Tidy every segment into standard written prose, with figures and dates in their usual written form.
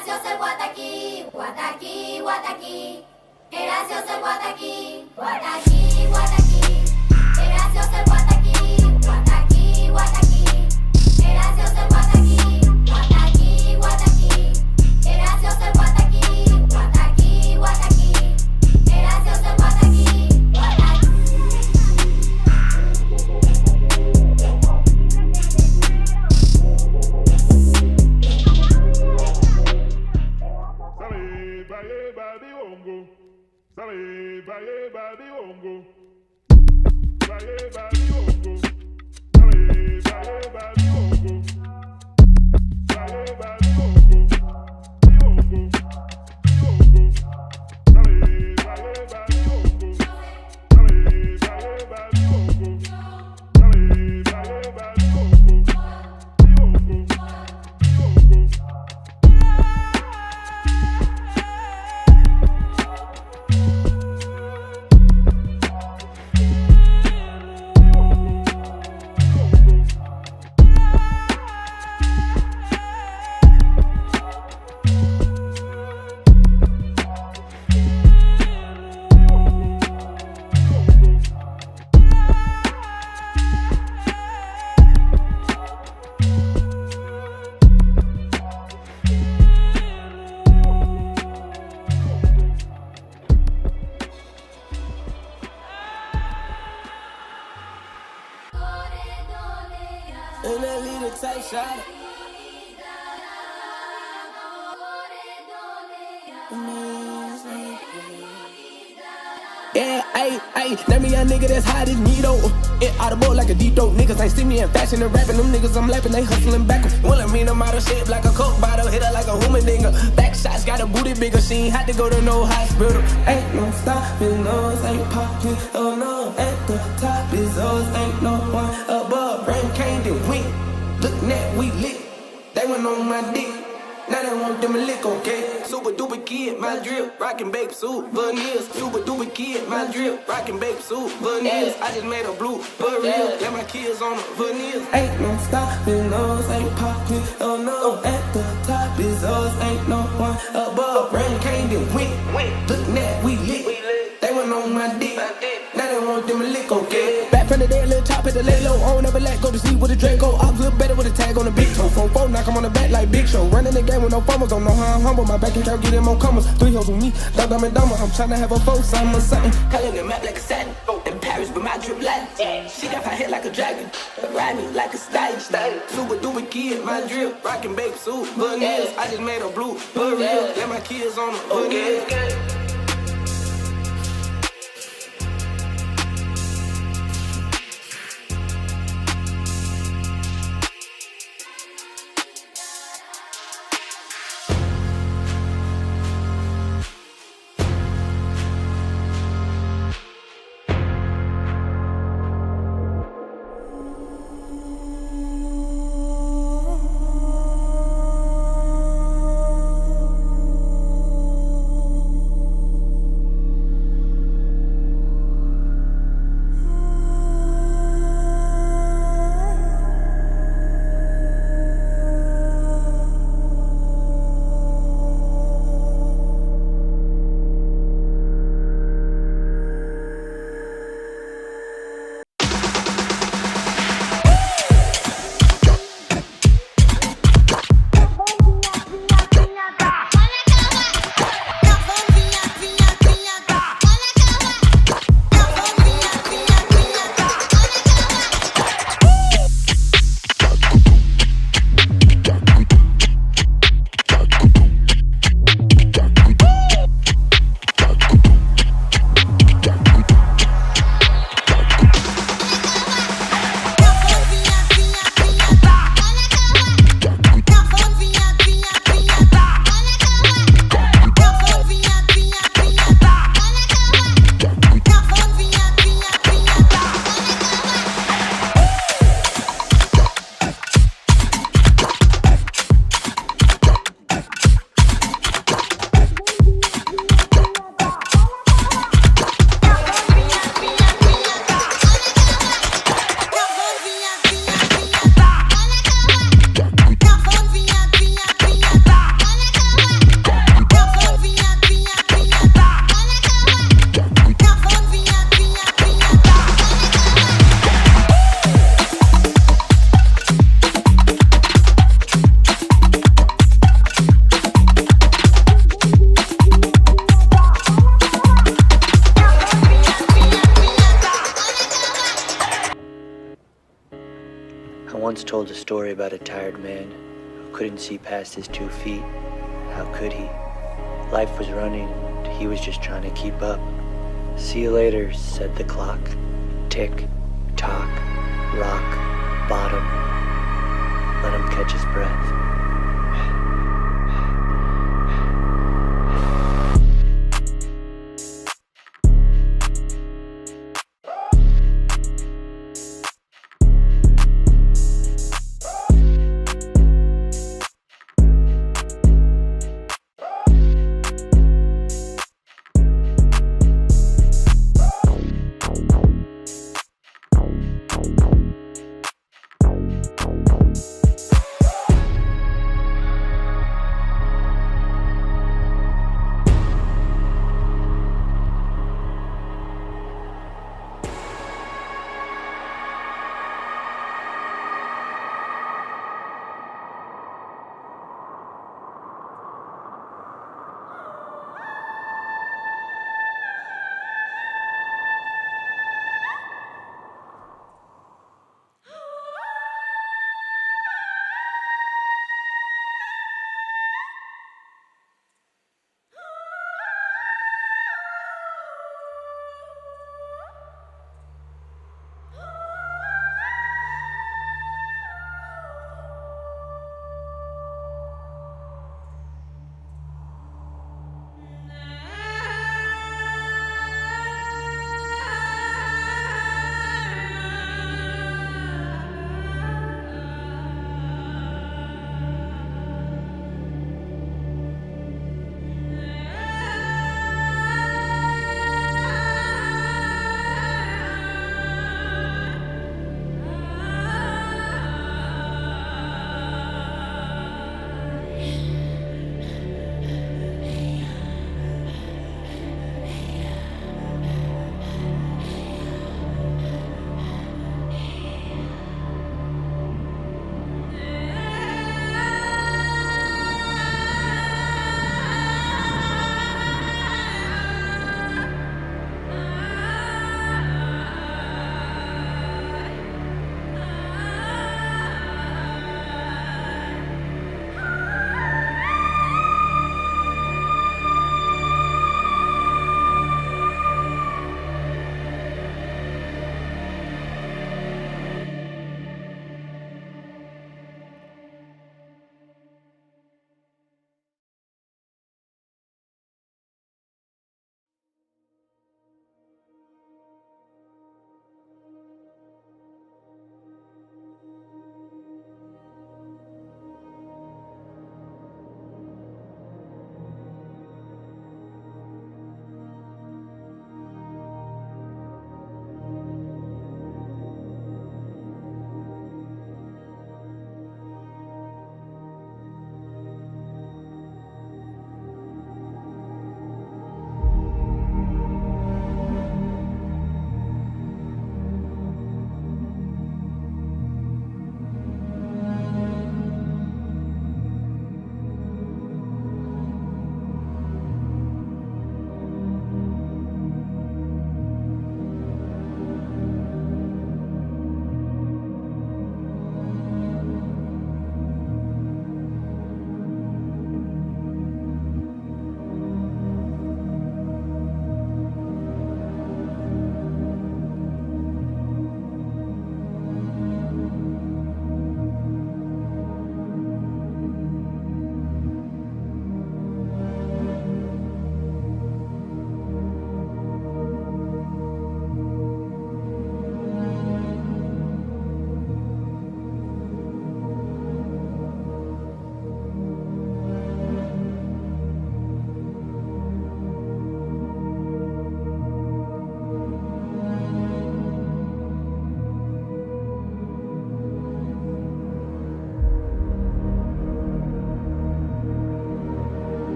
gracioso el guataquí, guataquí, guataquí. Qué gracioso el guataquí, guataquí, guataquí. Qué gracioso el guataquí, guataquí, guataquí. Qué gracioso el guataquí, guataquí, guataquí. Qué gracioso el guataquí, guataquí, guataquí. Qué gracioso el guataquí, guataquí. In that leader type shot. Yeah, ayy, let me a nigga that's hot as Nito. It audible like a D-dope. Niggas ain't see me in fashion and rapping. Them niggas I'm lapping, they hustling backwards. Willing me no matter shape like a coke bottle. Hit her like a human dinger. Back shots got a booty bigger. She ain't had to go to no hospital. Ain't no stopping, those ain't popping. Oh no, at the top is those ain't no one above. Rain came then went. Looking at we lit. They went on my dick. Now they want them a lick, okay? Super duper kid, my drip, rockin' baby souvenirs. Super duper kid, my drip, rockin' baby souvenirs. I just made a blue burial, got my kids on the veneers. Ain't no stopping, those ain't popping. Oh no, at the top is those ain't no one above. Rain came then went. Looking at we lit. They went on my dick. Now they want them a lick, okay? Back from the dead, little top at the lay low. I don't ever let go to see with the Draco. I look better with a tag on the big toe. 4-4, knock him on the back like Big Show. Running the game with no fumbles, don't know how I'm humble. My back and count, get him on comers. 3 hoes with me, dumb and dumber. I'm trying to have a foe, something or something. Calling the map like a satin. In Paris, but my drip Latin. She got my head like a dragon. Ride me like a stallion. Super duper kid, my drip, rockin' baby souvenirs. I just made a blue burial, got my kids on the veneers. once told a story about a tired man who couldn't see past his 2 feet. How could he? Life was running, and he was just trying to keep up. See you later, said the clock. Tick, tock, rock, bottom. Let him catch his breath.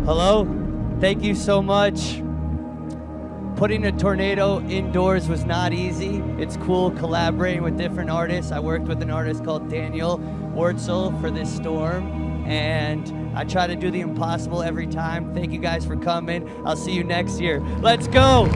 Hello, thank you so much. Putting a tornado indoors was not easy. It's cool collaborating with different artists. I worked with an artist called Daniel Wurtzel for this storm. and I try to do the impossible every time. Thank you guys for coming. I'll see you next year. Let's go.